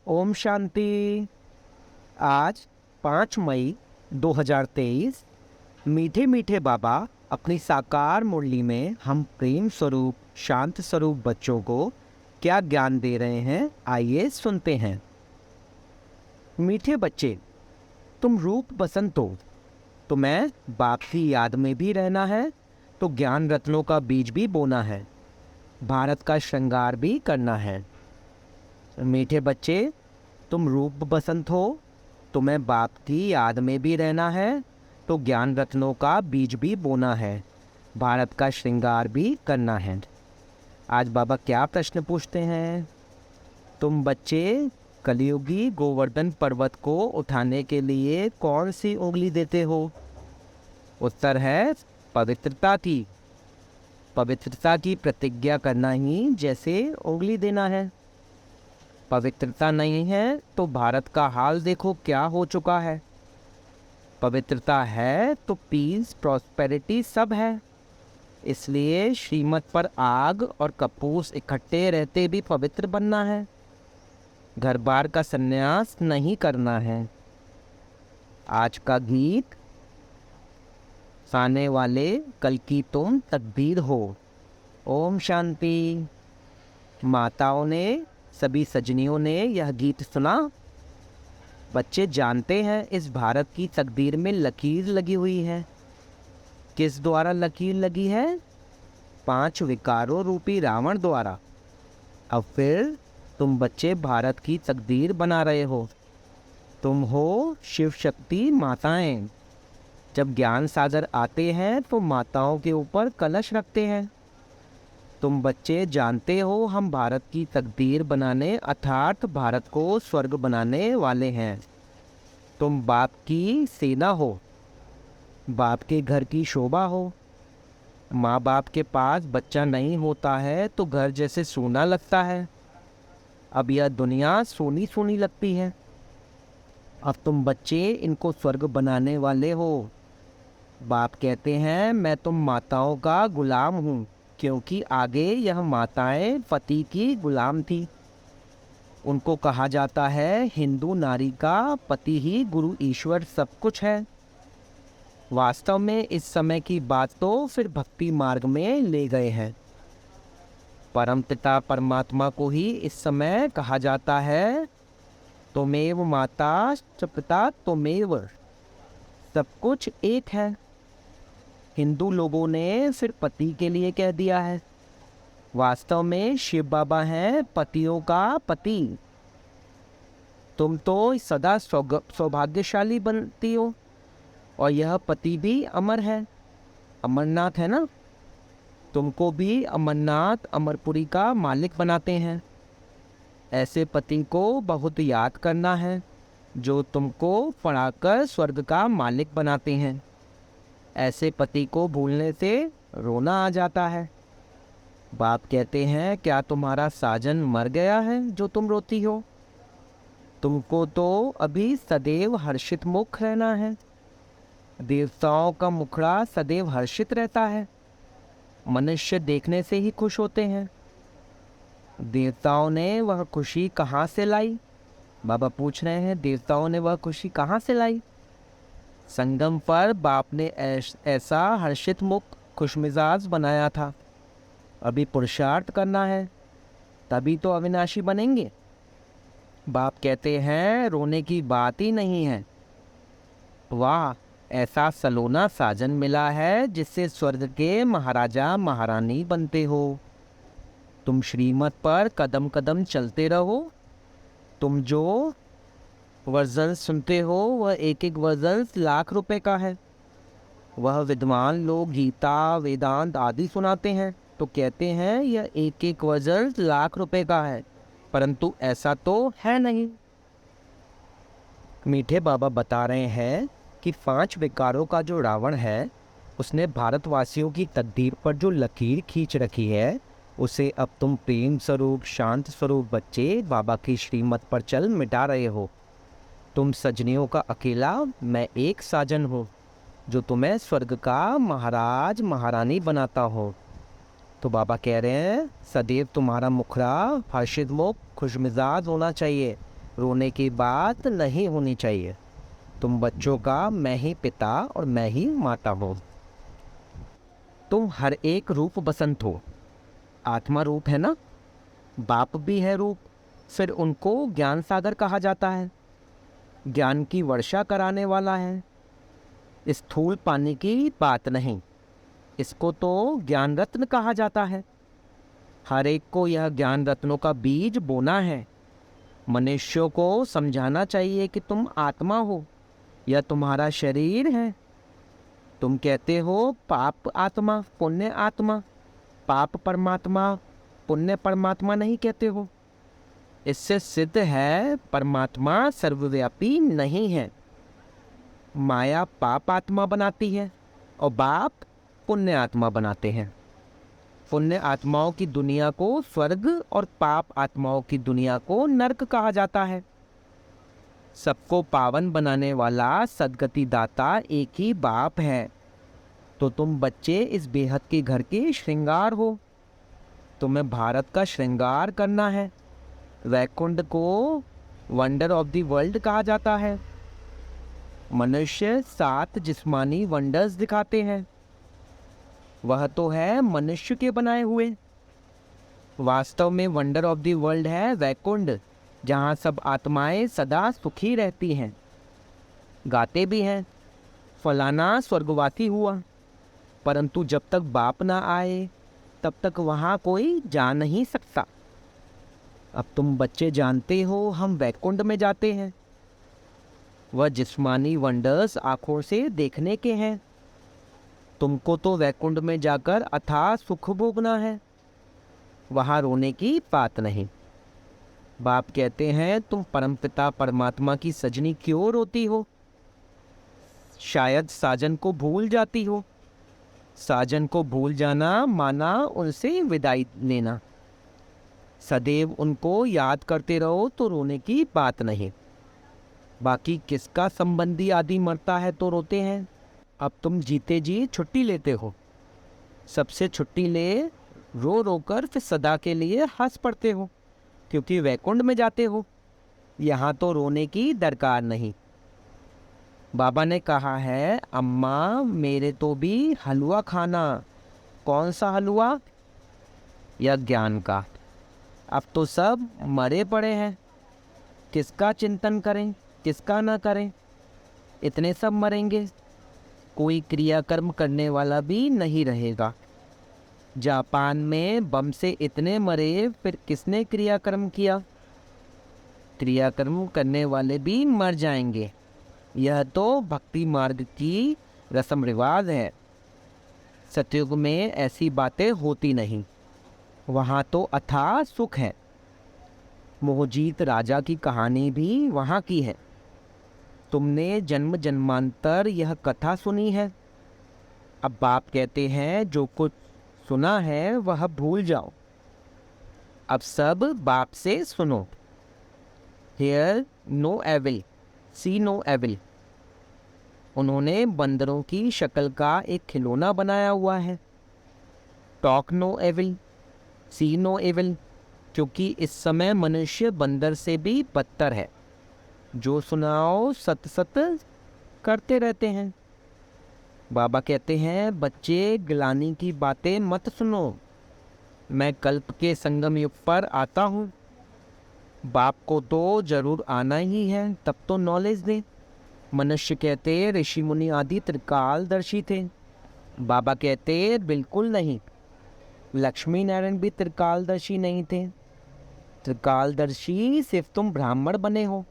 ओम शांति। आज 5 मई 2023 मीठे मीठे बाबा अपनी साकार मुरली में हम प्रेम स्वरूप शांत स्वरूप बच्चों को क्या ज्ञान दे रहे हैं, आइए सुनते हैं। मीठे बच्चे, तुम रूप बसंत हो, तुम्हें बाप की याद में भी रहना है, तो ज्ञान रत्नों का बीज भी बोना है, भारत का श्रृंगार भी करना है। मीठे बच्चे, तुम रूप बसंत हो, तुम्हें बाप की याद में भी रहना है, तो ज्ञान रत्नों का बीज भी बोना है, भारत का श्रृंगार भी करना है। आज बाबा क्या प्रश्न पूछते हैं? तुम बच्चे कलियुगी गोवर्धन पर्वत को उठाने के लिए कौन सी उंगली देते हो? उत्तर है पवित्रता की। पवित्रता की प्रतिज्ञा करना ही जैसे उंगली देना है। पवित्रता नहीं है तो भारत का हाल देखो क्या हो चुका है। पवित्रता है तो पीस प्रॉस्पेरिटी सब है। इसलिए श्रीमत पर आग और कपूस इकट्ठे रहते भी पवित्र बनना है, घर बार का संन्यास नहीं करना है। आज का गीत, आने वाले कल की तुम तकदीर हो। ओम शांति। माताओं ने, सभी सजनियों ने यह गीत सुना। बच्चे जानते हैं इस भारत की तकदीर में लकीर लगी हुई है। किस द्वारा लकीर लगी है? 5 विकारों रूपी रावण द्वारा। अब फिर तुम बच्चे भारत की तकदीर बना रहे हो। तुम हो शिव शक्ति माताएं। जब ज्ञान सागर आते हैं तो माताओं के ऊपर कलश रखते हैं। तुम बच्चे जानते हो हम भारत की तकदीर बनाने अर्थात भारत को स्वर्ग बनाने वाले हैं। तुम बाप की सेना हो, बाप के घर की शोभा हो। माँ बाप के पास बच्चा नहीं होता है तो घर जैसे सूना लगता है। अब यह दुनिया सोनी सोनी लगती है। अब तुम बच्चे इनको स्वर्ग बनाने वाले हो। बाप कहते हैं मैं तुम माताओं का गुलाम हूँ, क्योंकि आगे यह माताएं पति की गुलाम थी। उनको कहा जाता है हिंदू नारी का पति ही गुरु ईश्वर सब कुछ है। वास्तव में इस समय की बात तो फिर भक्ति मार्ग में ले गए हैं। परम पिता परमात्मा को ही इस समय कहा जाता है त्वमेव माता च पिता त्वमेव, सब कुछ एक है। हिंदू लोगों ने फिर पति के लिए कह दिया है। वास्तव में शिव बाबा हैं पतियों का पति। तुम तो सदा सौभाग्यशाली बनती हो, और यह पति भी अमर है। अमरनाथ है ना, तुमको भी अमरनाथ अमरपुरी का मालिक बनाते हैं। ऐसे पति को बहुत याद करना है जो तुमको पढ़ाकर स्वर्ग का मालिक बनाते हैं। ऐसे पति को भूलने से रोना आ जाता है। बाप कहते हैं क्या तुम्हारा साजन मर गया है जो तुम रोती हो? तुमको तो अभी सदैव हर्षित मुख रहना है। देवताओं का मुखड़ा सदैव हर्षित रहता है। मनुष्य देखने से ही खुश होते हैं। देवताओं ने वह खुशी कहाँ से लाई? बाबा पूछ रहे हैं देवताओं ने वह खुशी कहाँ से लाई? संगम पर बाप ने ऐसा हर्षित मुख खुशमिजाज बनाया था। अभी पुरुषार्थ करना है, तभी तो अविनाशी बनेंगे। बाप कहते हैं रोने की बात ही नहीं है। वाह, ऐसा सलोना साजन मिला है जिससे स्वर्ग के महाराजा महारानी बनते हो। तुम श्रीमत पर कदम कदम चलते रहो। तुम जो वर्जन सुनते हो वह एक एक वर्जन लाख रुपए का है। वह विद्वान लोग गीता वेदांत आदि सुनाते हैं तो कहते हैं यह एक एक वर्जन लाख रुपए का है, परंतु ऐसा तो है नहीं। मीठे बाबा बता रहे हैं कि 5 विकारों का जो रावण है उसने भारतवासियों की तकदीर पर जो लकीर खींच रखी है उसे अब तुम प्रेम स्वरूप शांत स्वरूप बच्चे बाबा की श्रीमत पर चल मिटा रहे हो। तुम सजनियों का अकेला मैं एक साजन हूँ जो तुम्हें स्वर्ग का महाराज महारानी बनाता हो। तो बाबा कह रहे हैं सदैव तुम्हारा मुखड़ा हर्षित मुख खुशमिजाज होना चाहिए, रोने की बात नहीं होनी चाहिए। तुम बच्चों का मैं ही पिता और मैं ही माता हूँ। तुम हर एक रूप बसंत हो। आत्मा रूप है ना, बाप भी है रूप, फिर उनको ज्ञान सागर कहा जाता है। ज्ञान की वर्षा कराने वाला है। स्थूल पानी की बात नहीं, इसको तो ज्ञान रत्न कहा जाता है। हर एक को यह ज्ञान रत्नों का बीज बोना है। मनुष्यों को समझाना चाहिए कि तुम आत्मा हो, यह तुम्हारा शरीर है। तुम कहते हो पाप आत्मा, पुण्य आत्मा। पाप परमात्मा, पुण्य परमात्मा नहीं कहते हो। इससे सिद्ध है परमात्मा सर्वव्यापी नहीं है। माया पाप आत्मा बनाती है और बाप पुण्य आत्मा बनाते हैं। पुण्य आत्माओं की दुनिया को स्वर्ग और पाप आत्माओं की दुनिया को नरक कहा जाता है। सबको पावन बनाने वाला सद्गति दाता एक ही बाप है। तो तुम बच्चे इस बेहद के घर के श्रृंगार हो। तुम्हें भारत का श्रृंगार करना है। वैकुंठ को वंडर ऑफ द वर्ल्ड कहा जाता है। मनुष्य 7 जिस्मानी वंडर्स दिखाते हैं, वह तो है मनुष्य के बनाए हुए। वास्तव में वंडर ऑफ द वर्ल्ड है वैकुंठ, जहाँ सब आत्माएं सदा सुखी रहती हैं। गाते भी हैं फलाना स्वर्गवासी हुआ, परंतु जब तक बाप ना आए तब तक वहाँ कोई जा नहीं सकता। अब तुम बच्चे जानते हो हम वैकुंठ में जाते हैं। वह जिस्मानी वंडर्स आँखों से देखने के हैं। तुमको तो वैकुंठ में जाकर अथाह सुख भोगना है, वहाँ रोने की बात नहीं। बाप कहते हैं तुम परमपिता परमात्मा की सजनी क्यों रोती हो? शायद साजन को भूल जाती हो। साजन को भूल जाना माना उनसे विदाई लेना। सदैव उनको याद करते रहो तो रोने की बात नहीं। बाकी किसका संबंधी आदि मरता है तो रोते हैं। अब तुम जीते जी छुट्टी लेते हो। सबसे छुट्टी ले रो रो कर फिर सदा के लिए हंस पड़ते हो, क्योंकि वैकुंठ में जाते हो। यहाँ तो रोने की दरकार नहीं। बाबा ने कहा है अम्मा मेरे तो भी हलवा खाना। कौन सा हलवा? यह ज्ञान का। अब तो सब मरे पड़े हैं, किसका चिंतन करें किसका ना करें? इतने सब मरेंगे, कोई क्रियाकर्म करने वाला भी नहीं रहेगा। जापान में बम से इतने मरे, फिर किसने क्रियाकर्म किया? क्रियाकर्म करने वाले भी मर जाएंगे। यह तो भक्ति मार्ग की रस्म रिवाज है। सतयुग में ऐसी बातें होती नहीं, वहाँ तो अथाह सुख है। मोहजीत राजा की कहानी भी वहाँ की है। तुमने जन्म जन्मांतर यह कथा सुनी है। अब बाप कहते हैं जो कुछ सुना है वह भूल जाओ, अब सब बाप से सुनो। Hair no evil, see no evil. उन्होंने बंदरों की शक्ल का एक खिलौना बनाया हुआ है। Talk no evil, see no evil, क्योंकि इस समय मनुष्य बंदर से भी बदतर है। जो सुनाओ सत सत करते रहते हैं। बाबा कहते हैं बच्चे गिलानी की बातें मत सुनो। मैं कल्प के संगम युग पर आता हूँ। बाप को तो जरूर आना ही है, तब तो नॉलेज दे। मनुष्य कहते ऋषि मुनि आदि त्रिकालदर्शी थे। बाबा कहते बिल्कुल नहीं। लक्ष्मी नारायण भी त्रिकालदर्शी नहीं थे। त्रिकालदर्शी सिर्फ तुम ब्राह्मण बने हो।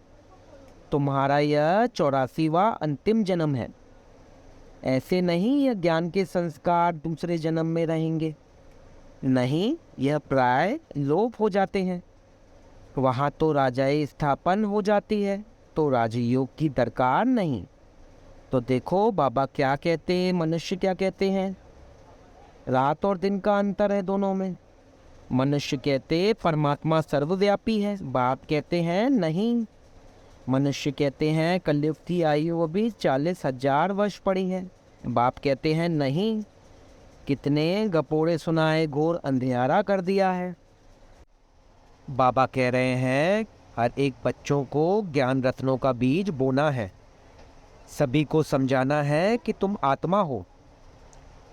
तुम्हारा यह 84वां अंतिम जन्म है। ऐसे नहीं यह ज्ञान के संस्कार दूसरे जन्म में रहेंगे। नहीं, यह प्राय लोप हो जाते हैं। वहाँ तो राजाई स्थापन हो जाती है, तो राजयोग की दरकार नहीं। तो देखो बाबा क्या कहते हैं, मनुष्य क्या कहते हैं। रात और दिन का अंतर है दोनों में। मनुष्य कहते परमात्मा सर्वव्यापी है, बाप कहते हैं नहीं। मनुष्य कहते हैं कलयुग की आयु अभी 40,000 वर्ष पड़ी है, बाप कहते हैं नहीं। कितने गपोड़े सुनाए, घोर अंधियारा कर दिया है। बाबा कह रहे हैं हर एक बच्चों को ज्ञान रत्नों का बीज बोना है। सभी को समझाना है कि तुम आत्मा हो,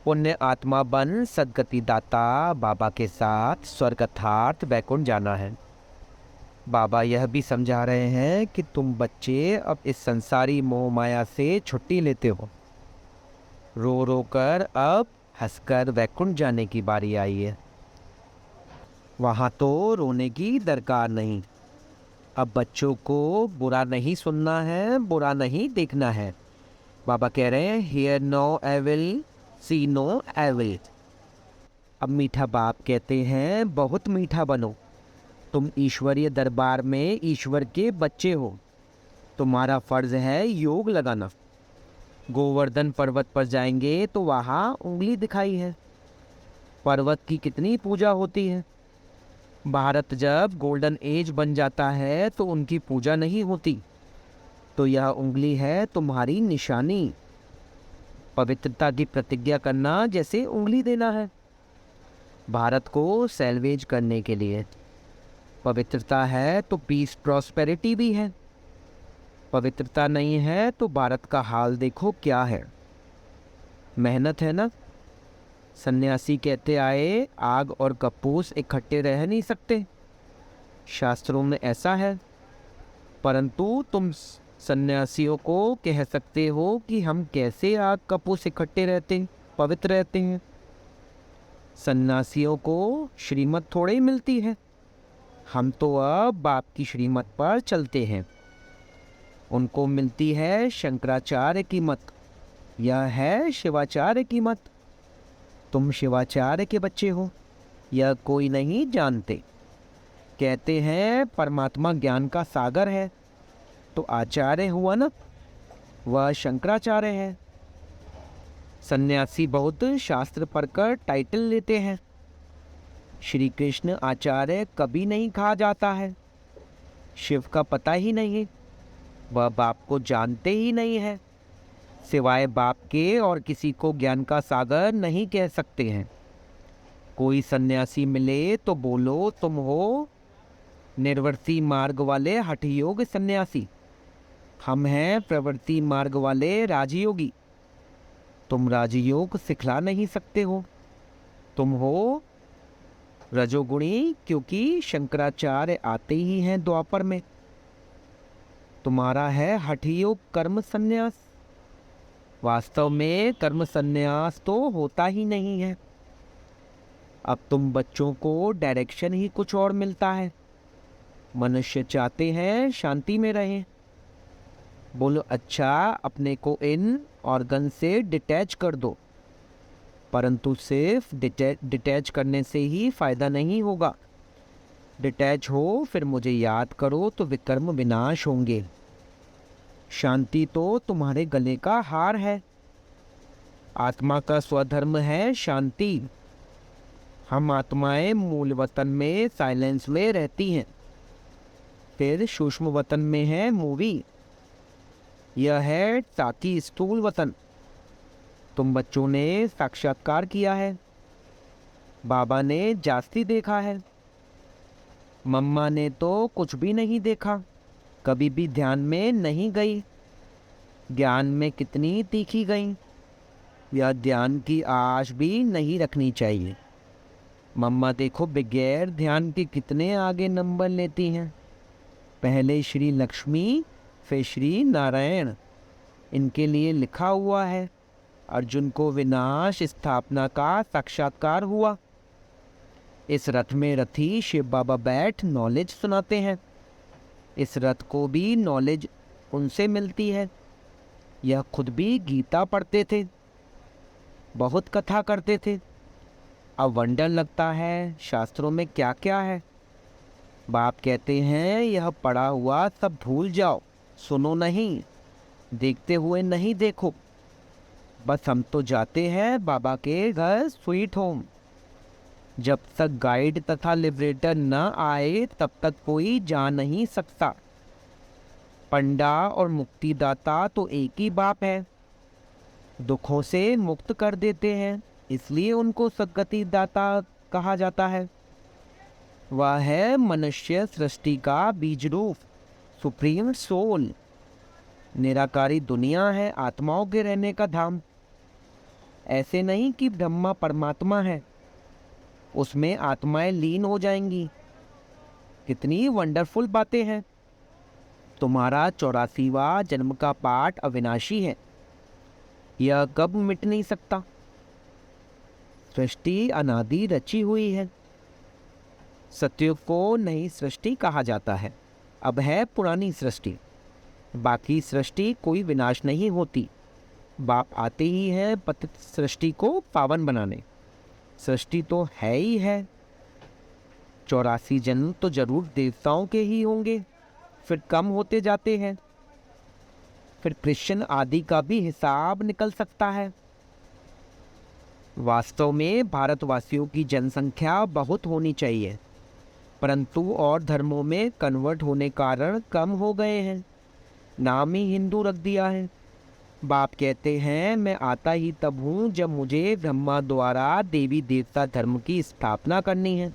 पुण्य आत्मा बन सदगति दाता बाबा के साथ स्वर्ग अर्थात वैकुंठ जाना है। बाबा यह भी समझा रहे हैं कि तुम बच्चे अब इस संसारी मोह माया से छुट्टी लेते हो। रो रो कर अब हंसकर वैकुंठ जाने की बारी आई है। वहाँ तो रोने की दरकार नहीं। अब बच्चों को बुरा नहीं सुनना है, बुरा नहीं देखना है। बाबा कह रहे हैं hear no evil, see no evil. अब मीठा बाप कहते हैं बहुत मीठा बनो। तुम ईश्वरीय दरबार में ईश्वर के बच्चे हो। तुम्हारा फर्ज है योग लगाना। गोवर्धन पर्वत पर जाएंगे तो वहाँ उंगली दिखाई है। पर्वत की कितनी पूजा होती है। भारत जब गोल्डन एज बन जाता है तो उनकी पूजा नहीं होती। तो यह उंगली है तुम्हारी निशानी। पवित्रता की प्रतिज्ञा करना जैसे उंगली देना है भारत को सैल्वेज करने के लिए। पवित्रता है तो पीस प्रॉस्पेरिटी भी है। पवित्रता नहीं है तो भारत का हाल देखो क्या है। मेहनत है ना। सन्यासी कहते आए आग और कपूस इकट्ठे रह नहीं सकते। शास्त्रों में ऐसा है। परंतु तुम सन्यासियों को कह सकते हो कि हम कैसे आग कपूस इकट्ठे रहते पवित्र रहते हैं। सन्यासियों को श्रीमत थोड़े ही मिलती है। हम तो अब बाप की श्रीमत पर चलते हैं। उनको मिलती है शंकराचार्य की मत, यह है शिवाचार्य की मत। तुम शिवाचार्य के बच्चे हो, यह कोई नहीं जानते। कहते हैं परमात्मा ज्ञान का सागर है, तो आचार्य हुआ ना, वह शंकराचार्य है। सन्यासी बहुत शास्त्र पढ़कर टाइटल लेते हैं। श्री कृष्ण आचार्य कभी नहीं कहा जाता है। शिव का पता ही नहीं, वह बाप को जानते ही नहीं है। सिवाय बाप के और किसी को ज्ञान का सागर नहीं कह सकते हैं। कोई सन्यासी मिले तो बोलो तुम हो निर्वृत्ति मार्ग वाले हठयोग सन्यासी। हम हैं प्रवृत्ति मार्ग वाले राजयोगी। तुम राजयोग सिखला नहीं सकते हो। तुम हो रजोगुणी, क्योंकि शंकराचार्य आते ही हैं द्वापर में। तुम्हारा है हठयोग कर्म संन्यास। वास्तव में कर्म संन्यास तो होता ही नहीं है। अब तुम बच्चों को डायरेक्शन ही कुछ और मिलता है। मनुष्य चाहते हैं शांति में रहें। बोलो अच्छा अपने को इन ऑर्गन से डिटैच कर दो। परंतु सिर्फ डिटैच करने से ही फायदा नहीं होगा। डिटैच हो फिर मुझे याद करो तो विकर्म विनाश होंगे। शांति तो तुम्हारे गले का हार है। आत्मा का स्वधर्म है शांति। हम आत्माएं मूल वतन में साइलेंस में रहती हैं। फिर सूक्ष्म वतन में है मूवी। यह है ताकि स्थूल वतन। तुम बच्चों ने साक्षात्कार किया है। बाबा ने जास्ती देखा है। मम्मा ने तो कुछ भी नहीं देखा, कभी भी ध्यान में नहीं गई। ज्ञान में कितनी तीखी गई। यह ध्यान की आश भी नहीं रखनी चाहिए। मम्मा देखो बगैर ध्यान के कितने आगे नंबर लेती हैं। पहले श्री लक्ष्मी फिर श्री नारायण। इनके लिए लिखा हुआ है अर्जुन को विनाश स्थापना का साक्षात्कार हुआ। इस रथ में रथी शिव बाबा बैठ नॉलेज सुनाते हैं। इस रथ को भी नॉलेज उनसे मिलती है। यह खुद भी गीता पढ़ते थे, बहुत कथा करते थे। अब वंडर लगता है शास्त्रों में क्या क्या है। बाप कहते हैं यह पढ़ा हुआ सब भूल जाओ, सुनो नहीं, देखते हुए नहीं देखो। बस हम तो जाते हैं बाबा के घर स्वीट होम। जब तक गाइड तथा लिबरेटर न आए तब तक कोई जा नहीं सकता। पंडा और मुक्तिदाता तो एक ही बाप है। दुखों से मुक्त कर देते हैं, इसलिए उनको सद्गति दाता कहा जाता है। वह है मनुष्य सृष्टि का बीज रूप, सुप्रीम सोल। निराकारी दुनिया है आत्माओं के रहने का धाम। ऐसे नहीं कि ब्रह्मा परमात्मा है, उसमें आत्माएं लीन हो जाएंगी। कितनी वंडरफुल बातें हैं। तुम्हारा 84वां जन्म का पाठ अविनाशी है, यह कब मिट नहीं सकता। सृष्टि अनादि रची हुई है। सत्युग को नई सृष्टि कहा जाता है, अब है पुरानी सृष्टि। बाकी सृष्टि कोई विनाश नहीं होती। बाप आते ही है पतित सृष्टि को पावन बनाने। सृष्टि तो है ही है। 84 जन्म तो जरूर देवताओं के ही होंगे, फिर कम होते जाते हैं। फिर कृष्ण आदि का भी हिसाब निकल सकता है। वास्तव में भारतवासियों की जनसंख्या बहुत होनी चाहिए, परंतु और धर्मों में कन्वर्ट होने कारण कम हो गए हैं। नाम ही हिंदू रख दिया है। बाप कहते हैं मैं आता ही तब हूँ जब मुझे ब्रह्मा द्वारा देवी देवता धर्म की स्थापना करनी है।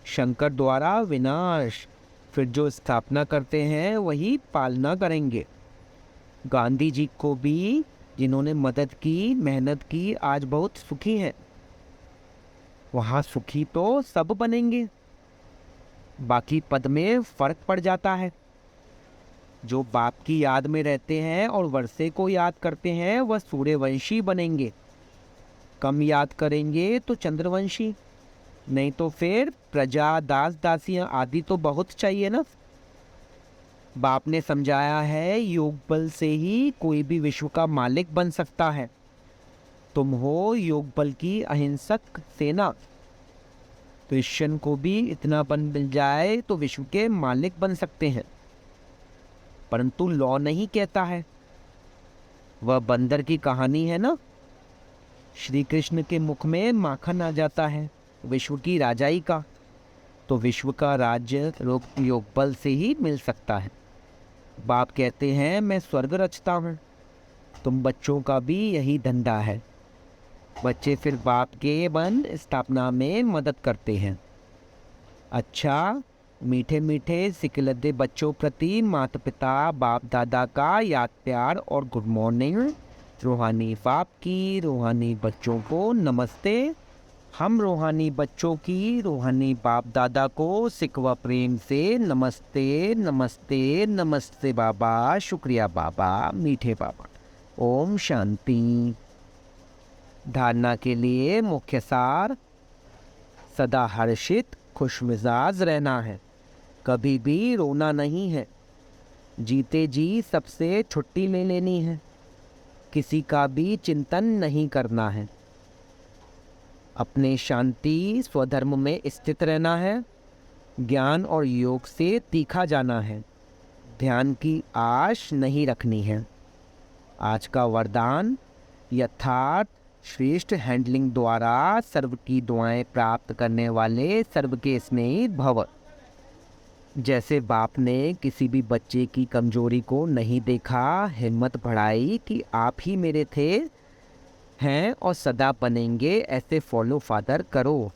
शंकर द्वारा विनाश, फिर जो स्थापना करते हैं वही पालना करेंगे। गांधी जी को भी जिन्होंने मदद की, मेहनत की, आज बहुत सुखी हैं। वहाँ सुखी तो सब बनेंगे। बाकी पद में फर्क पड़ जाता है। जो बाप की याद में रहते हैं और वर्षे को याद करते हैं वह सूर्यवंशी बनेंगे। कम याद करेंगे तो चंद्रवंशी, नहीं तो फिर प्रजा, दास दासियां आदि तो बहुत चाहिए ना। बाप ने समझाया है योग बल से ही कोई भी विश्व का मालिक बन सकता है। तुम हो योग बल की अहिंसक सेना। क्रिश्चियन को भी इतना बल मिल जाए तो विश्व के मालिक बन सकते हैं, परंतु लॉ नहीं कहता है। वह बंदर की कहानी है ना। श्री कृष्ण के मुख में माखन आ जाता है विश्व की राजाई का, तो विश्व का राज्य योग बल से ही मिल सकता है। बाप कहते हैं मैं स्वर्ग रचता हूँ। तुम बच्चों का भी यही धंधा है। बच्चे फिर बाप के बन स्थापना में मदद करते हैं। अच्छा, मीठे मीठे सिकलद्दे बच्चों प्रति माता पिता बाप दादा का याद प्यार और गुड मॉर्निंग। रूहानी बाप की रूहानी बच्चों को नमस्ते। हम रूहानी बच्चों की रूहानी बाप दादा को सिकवा प्रेम से नमस्ते नमस्ते नमस्ते बाबा, शुक्रिया बाबा, मीठे बाबा। ओम शांति। धारणा के लिए मुख्य सार, सदा हर्षित खुश मिजाज रहना है, कभी भी रोना नहीं है। जीते जी सबसे छुट्टी ले लेनी है, किसी का भी चिंतन नहीं करना है। अपने शांति स्वधर्म में स्थित रहना है। ज्ञान और योग से तीखा जाना है, ध्यान की आश नहीं रखनी है। आज का वरदान, यथार्थ श्रेष्ठ हैंडलिंग द्वारा सर्व की दुआएं प्राप्त करने वाले सर्व के स्नेही भव। जैसे बाप ने किसी भी बच्चे की कमजोरी को नहीं देखा, हिम्मत बढ़ाई कि आप ही मेरे थे, हैं और सदा बनेंगे, ऐसे फॉलो फादर करो।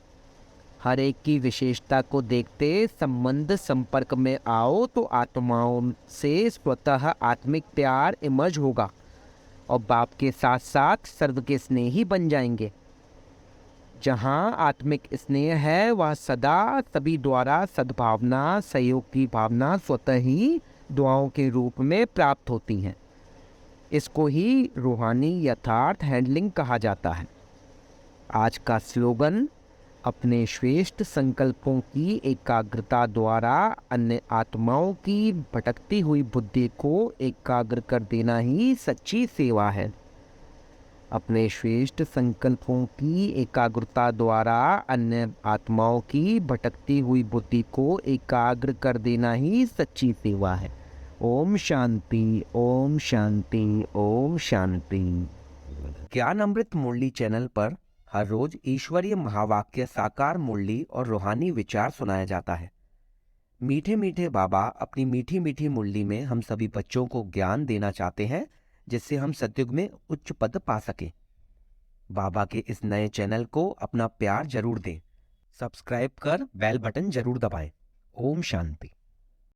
हर एक की विशेषता को देखते संबंध संपर्क में आओ तो आत्माओं से स्वतः आत्मिक प्यार इमर्ज होगा और बाप के साथ साथ सर्व के स्नेही बन जाएंगे। जहाँ आत्मिक स्नेह है वह सदा सभी द्वारा सद्भावना, सहयोग की भावना स्वतः ही दुआओं के रूप में प्राप्त होती हैं। इसको ही रूहानी यथार्थ हैंडलिंग कहा जाता है। आज का स्लोगन, अपने श्रेष्ठ संकल्पों की एकाग्रता द्वारा अन्य आत्माओं की भटकती हुई बुद्धि को एकाग्र कर देना ही सच्ची सेवा है। अपने श्रेष्ठ संकल्पों की एकाग्रता द्वारा अन्य आत्माओं की भटकती हुई बुद्धि को एकाग्र कर देना ही सच्ची सेवा है। ओम शांति, ओम शांति, ओम शांति। ज्ञान अमृत मुरली चैनल पर हर रोज ईश्वरीय महावाक्य, साकार मुरली और रूहानी विचार सुनाया जाता है। मीठे मीठे बाबा अपनी मीठी मीठी मुरली में हम सभी बच्चों को ज्ञान देना चाहते हैं, जिससे हम सतयुग में उच्च पद पा सकें। बाबा के इस नए चैनल को अपना प्यार जरूर दें। सब्सक्राइब कर बेल बटन जरूर दबाएं। ओम शांति।